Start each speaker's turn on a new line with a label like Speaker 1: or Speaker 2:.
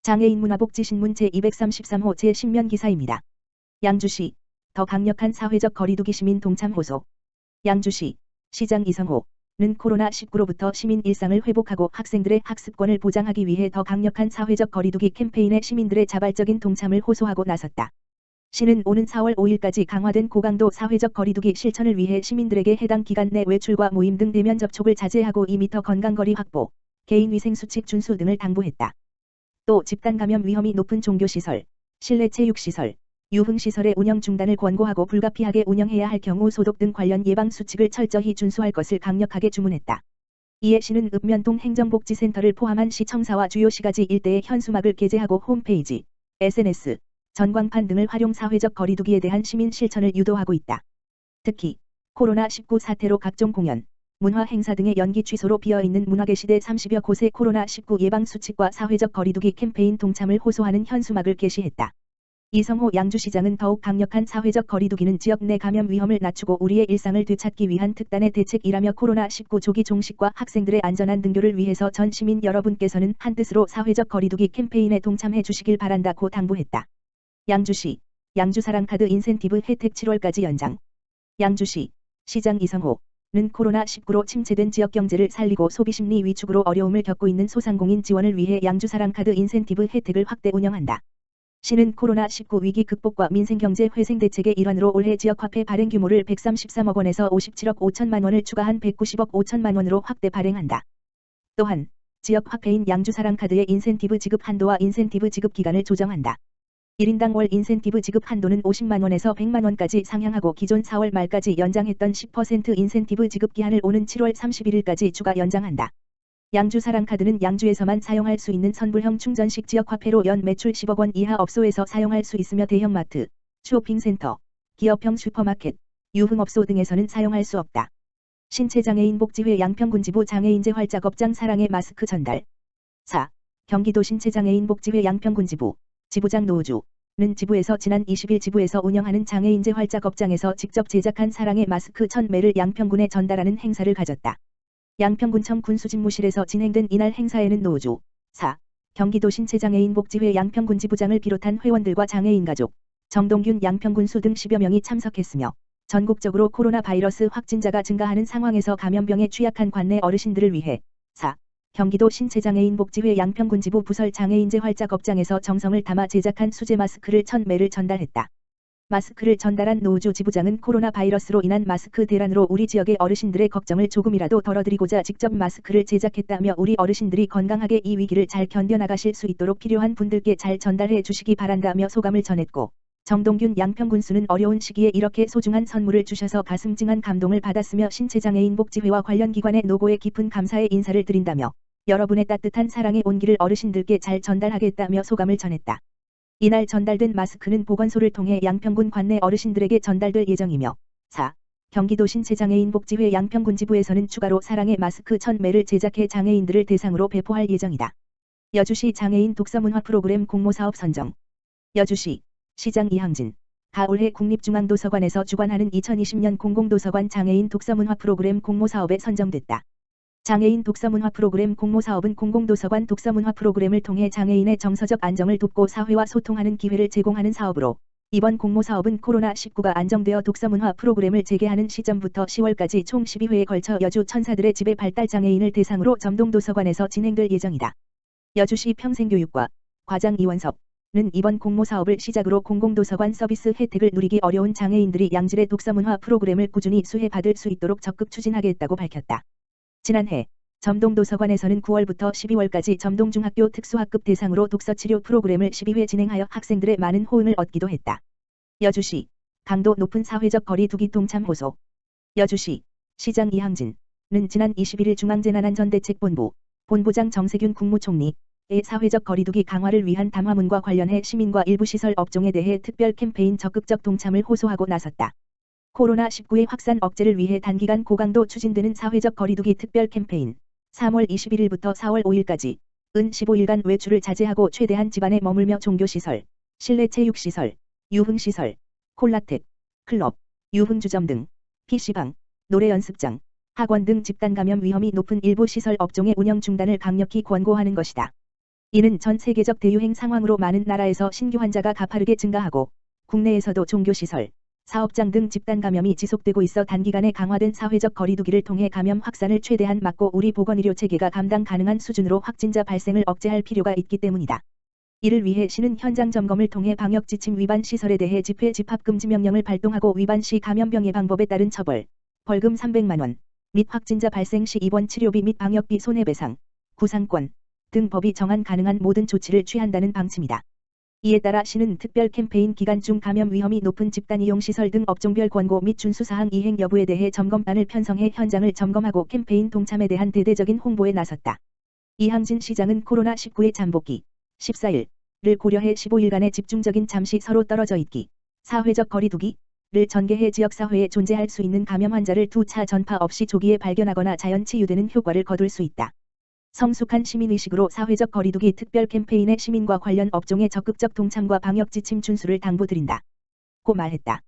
Speaker 1: 장애인 문화복지신문 제233호 제10면 기사입니다. 양주시 더 강력한 사회적 거리두기 시민 동참 호소. 양주시 시장 이성호는 코로나19로부터 시민 일상을 회복하고 학생들의 학습권을 보장하기 위해 더 강력한 사회적 거리두기 캠페인에 시민들의 자발적인 동참을 호소하고 나섰다. 시는 오는 4월 5일까지 강화된 고강도 사회적 거리두기 실천을 위해 시민들에게 해당 기간 내 외출과 모임 등 대면 접촉을 자제하고 2m 건강거리 확보, 개인위생수칙 준수 등을 당부했다. 또 집단 감염 위험이 높은 종교시설, 실내 체육시설, 유흥시설의 운영 중단을 권고하고 불가피하게 운영해야 할 경우 소독 등 관련 예방수칙을 철저히 준수할 것을 강력하게 주문했다. 이에 시는 읍면동 행정복지센터를 포함한 시청사와 주요 시가지 일대에 현수막을 게재하고 홈페이지, SNS, 전광판 등을 활용 사회적 거리두기에 대한 시민 실천을 유도하고 있다. 특히 코로나19 사태로 각종 공연, 문화 행사 등의 연기 취소로 비어있는 문화게시대 30여 곳의 코로나19 예방수칙과 사회적 거리두기 캠페인 동참을 호소하는 현수막을 게시했다. 이성호 양주시장은 더욱 강력한 사회적 거리두기는 지역 내 감염 위험을 낮추고 우리의 일상을 되찾기 위한 특단의 대책이라며 코로나19 조기 종식과 학생들의 안전한 등교를 위해서 전 시민 여러분께서는 한뜻으로 사회적 거리두기 캠페인에 동참해 주시길 바란다고 당부했다. 양주시 양주사랑카드 인센티브 혜택 7월까지 연장. 양주시 시장 이성호는 코로나19로 침체된 지역 경제를 살리고 소비심리 위축으로 어려움을 겪고 있는 소상공인 지원을 위해 양주사랑카드 인센티브 혜택을 확대 운영한다. 시는 코로나19 위기 극복과 민생경제 회생 대책의 일환으로 올해 지역화폐 발행 규모를 133억 원에서 57억 5천만 원을 추가한 190억 5천만 원으로 확대 발행한다. 또한 지역화폐인 양주사랑카드의 인센티브 지급 한도와 인센티브 지급 기간을 조정한다. 1인당 월 인센티브 지급 한도는 50만 원에서 100만 원까지 상향하고 기존 4월 말까지 연장했던 10% 인센티브 지급 기한을 오는 7월 31일까지 추가 연장한다. 양주사랑카드는 양주에서만 사용할 수 있는 선불형 충전식 지역화폐로 연 매출 10억 원 이하 업소에서 사용할 수 있으며 대형마트, 쇼핑센터, 기업형 슈퍼마켓, 유흥업소 등에서는 사용할 수 없다. 신체장애인 복지회 양평군지부 장애인제 활짝업장 사랑의 마스크 전달. 4. 경기도 신체장애인 복지회 양평군지부 지부장 노우주는 지부에서 지난 20일 지부에서 운영하는 장애인제 활짝업장에서 직접 제작한 사랑의 마스크 1000매를 양평군에 전달하는 행사를 가졌다. 양평군청 군수집무실에서 진행된 이날 행사에는 노우주 4. 경기도 신체장애인 복지회 양평군 지부장을 비롯한 회원들과 장애인 가족, 정동균 양평군수 등 10여 명이 참석했으며 전국적으로 코로나 바이러스 확진자가 증가하는 상황에서 감염병에 취약한 관내 어르신들을 위해 4. 경기도 신체장애인 복지회 양평군 지부 부설 장애인제 활짝업장에서 정성을 담아 제작한 수제 마스크를 1000매를 전달했다. 마스크를 전달한 노우주 지부장은 코로나 바이러스로 인한 마스크 대란으로 우리 지역의 어르신들의 걱정을 조금이라도 덜어드리고자 직접 마스크를 제작했다며 우리 어르신들이 건강하게 이 위기를 잘 견뎌나가실 수 있도록 필요한 분들께 잘 전달해 주시기 바란다며 소감을 전했고, 정동균 양평군수는 어려운 시기에 이렇게 소중한 선물을 주셔서 가슴 찡한 감동을 받았으며 신체장애인 복지회와 관련 기관의 노고에 깊은 감사의 인사를 드린다며 여러분의 따뜻한 사랑의 온기를 어르신들께 잘 전달하겠다며 소감을 전했다. 이날 전달된 마스크는 보건소를 통해 양평군 관내 어르신들에게 전달될 예정이며 4. 경기도 신체장애인 복지회 양평군 지부에서는 추가로 사랑의 마스크 1000매를 제작해 장애인들을 대상으로 배포할 예정이다. 여주시 장애인 독서문화 프로그램 공모사업 선정. 여주시 시장 이항진 올해 국립중앙도서관에서 주관하는 2020년 공공도서관 장애인 독서문화 프로그램 공모사업에 선정됐다. 장애인 독서문화 프로그램 공모사업은 공공도서관 독서문화 프로그램을 통해 장애인의 정서적 안정을 돕고 사회와 소통하는 기회를 제공하는 사업으로 이번 공모사업은 코로나19가 안정되어 독서문화 프로그램을 재개하는 시점부터 10월까지 총 12회에 걸쳐 여주 천사들의 집의 발달장애인을 대상으로 점동도서관에서 진행될 예정이다. 여주시 평생교육과 과장 이원섭는 이번 공모사업을 시작으로 공공도서관 서비스 혜택을 누리기 어려운 장애인들이 양질의 독서문화 프로그램을 꾸준히 수혜받을 수 있도록 적극 추진하겠다고 밝혔다. 지난해 점동도서관에서는 9월부터 12월까지 점동중학교 특수학급 대상으로 독서치료 프로그램을 12회 진행하여 학생들의 많은 호응을 얻기도 했다. 여주시 강도 높은 사회적 거리두기 동참 호소. 여주시 시장 이항진은 지난 21일 중앙재난안전대책본부 본부장 정세균 국무총리의 사회적 거리두기 강화를 위한 담화문과 관련해 시민과 일부 시설 업종에 대해 특별 캠페인 적극적 동참을 호소하고 나섰다. 코로나19의 확산 억제를 위해 단기간 고강도 추진되는 사회적 거리두기 특별 캠페인 3월 21일부터 4월 5일까지 은 15일간 외출을 자제하고 최대한 집안에 머물며 종교시설, 실내 체육시설, 유흥시설, 콜라텍, 클럽, 유흥주점 등 PC방, 노래연습장, 학원 등 집단 감염 위험이 높은 일부 시설 업종의 운영 중단을 강력히 권고하는 것이다. 이는 전 세계적 대유행 상황으로 많은 나라에서 신규 환자가 가파르게 증가하고 국내에서도 종교시설, 사업장 등 집단 감염이 지속되고 있어 단기간에 강화된 사회적 거리두기를 통해 감염 확산을 최대한 막고 우리 보건의료 체계가 감당 가능한 수준으로 확진자 발생을 억제할 필요가 있기 때문이다. 이를 위해 시는 현장 점검을 통해 방역 지침 위반 시설에 대해 집회 집합 금지 명령을 발동하고 위반 시 감염병 예방법에 따른 처벌, 벌금 300만 원 및 확진자 발생 시 입원 치료비 및 방역비 손해배상, 구상권 등 법이 정한 가능한 모든 조치를 취한다는 방침이다. 이에 따라 시는 특별 캠페인 기간 중 감염 위험이 높은 집단 이용 시설 등 업종별 권고 및 준수사항 이행 여부에 대해 점검단을 편성해 현장을 점검하고 캠페인 동참에 대한 대대적인 홍보에 나섰다. 이항진 시장은 코로나19의 잠복기 14일을 고려해 15일간의 집중적인 잠시 서로 떨어져 있기, 사회적 거리두기를 전개해 지역사회에 존재할 수 있는 감염 환자를 2차 전파 없이 조기에 발견하거나 자연 치유되는 효과를 거둘 수 있다. 성숙한 시민의식으로 사회적 거리두기 특별 캠페인에 시민과 관련 업종의 적극적 동참과 방역 지침 준수를 당부드린다. 고 말했다.